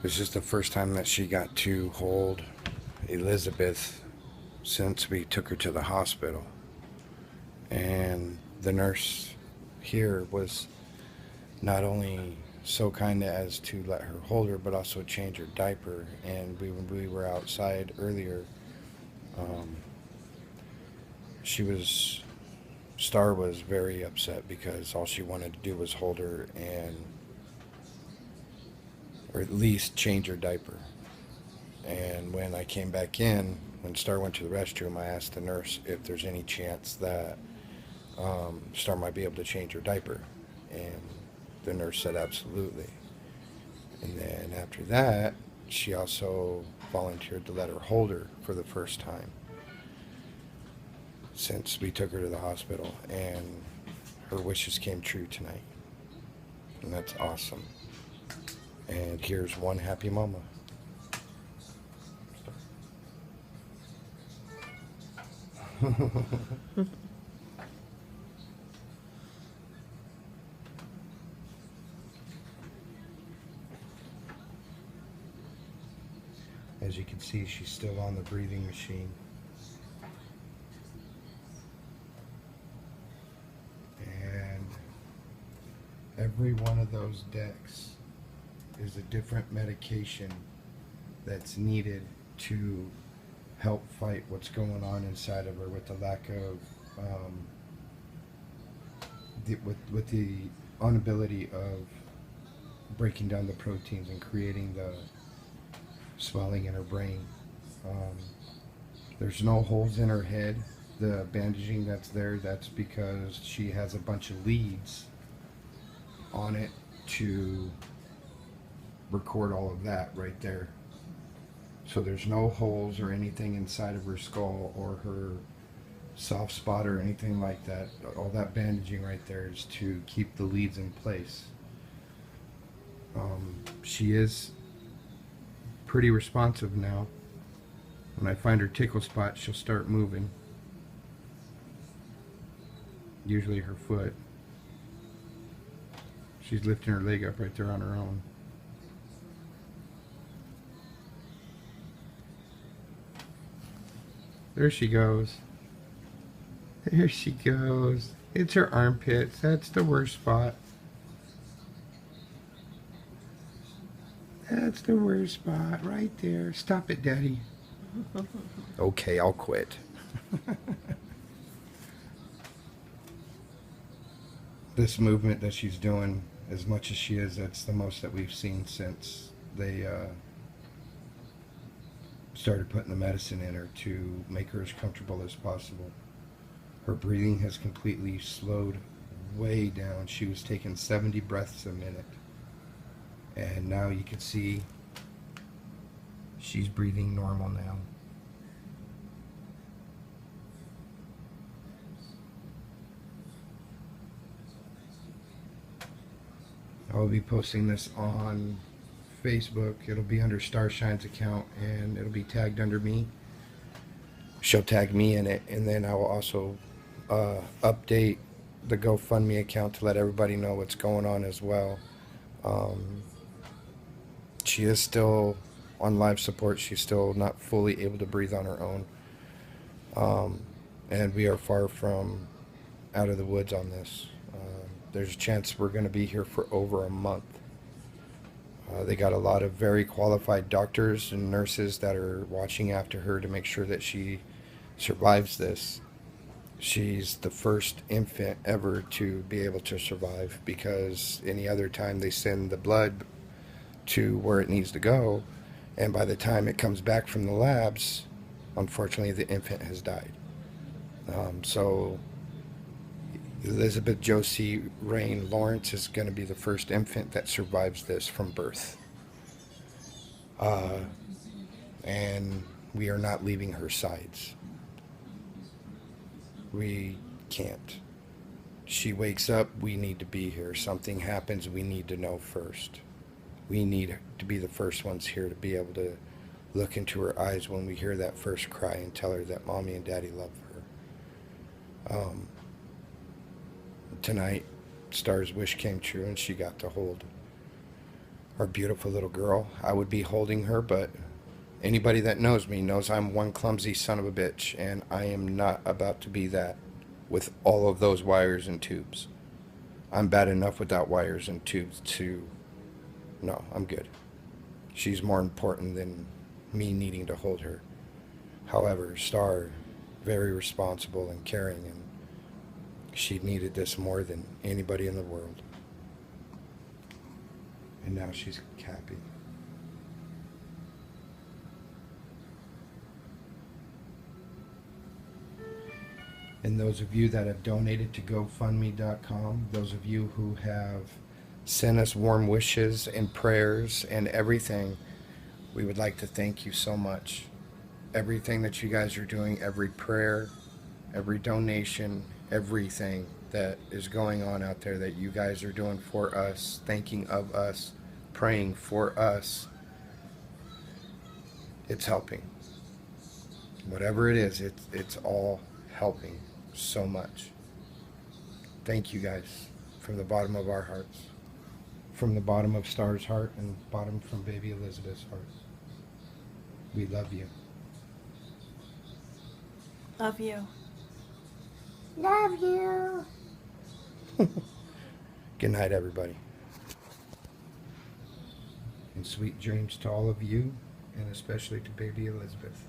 This is the first time that she got to hold Elizabeth since we took her to the hospital. And the nurse here was not only so kind as to let her hold her, but also change her diaper. And when we were outside earlier, um, she was Star was very upset because all she wanted to do was hold her and, or at least change her diaper. And when I came back in, when Star went to the restroom, I asked the nurse if there's any chance that Star might be able to change her diaper. And the nurse said absolutely. And then after that, she also volunteered to let her hold her for the first time since we took her to the hospital. And her wishes came true tonight. And that's awesome. And here's one happy mama. As you can see, she's still on the breathing machine. And every one of those decks is a different medication that's needed to help fight what's going on inside of her with the lack of with the inability of breaking down the proteins and creating the swelling in her brain. Um, there's no holes in her head. The bandaging that's there, that's because she has a bunch of leads on it to record all of that right there. So there's no holes or anything inside of her skull or her soft spot or anything like that. All that bandaging right there is to keep the leads in place. She is pretty responsive now. When I find her tickle spot, she'll start moving. Usually her foot. She's lifting her leg up right there on her own. There she goes. There she goes. It's her armpits. That's the worst spot. That's the worst spot right there. Stop it, Daddy. Okay, I'll quit. This movement that she's doing, as much as she is, that's the most that we've seen since they started putting the medicine in her to make her as comfortable as possible. Her breathing has completely slowed way down. She was taking 70 breaths a minute. And now you can see she's breathing normal now. I'll be posting this on Facebook. It'll be under Starshine's account and it'll be tagged under me. She'll tag me in it, and then I will also update the GoFundMe account to let everybody know what's going on as well. She is still on life support. She's still not fully able to breathe on her own. And we are far from out of the woods on this. There's a chance we're going to be here for over a month. They got a lot of very qualified doctors and nurses that are watching after her to make sure that she survives this. She's the first infant ever to be able to survive, because any other time they send the blood to where it needs to go, and by the time it comes back from the labs, unfortunately the infant has died. So Elizabeth Josie Rain Lawrence is going to be the first infant that survives this from birth. And we are not leaving her sides. We can't. She wakes up, we need to be here. Something happens, we need to know first. We need to be the first ones here to be able to look into her eyes when we hear that first cry and tell her that Mommy and Daddy love her. Tonight, Star's wish came true and she got to hold our beautiful little girl. I would be holding her, but anybody that knows me knows I'm one clumsy son of a bitch, and I am not about to be that with all of those wires and tubes. I'm bad enough without wires and tubes to... No, I'm good. She's more important than me needing to hold her. However, Star, very responsible and caring, and she needed this more than anybody in the world. And now she's happy. And those of you that have donated to GoFundMe.com, those of you who have sent us warm wishes and prayers and everything, we would like to thank you so much. Everything that you guys are doing, every prayer, every donation, everything that is going on out there that you guys are doing for us, thinking of us, praying for us, it's helping. Whatever it is, it's all helping so much. Thank you guys from the bottom of our hearts, from the bottom of Star's heart, and bottom from baby Elizabeth's heart. We love you. Love you. Love you. Good night, everybody. And sweet dreams to all of you, and especially to baby Elizabeth.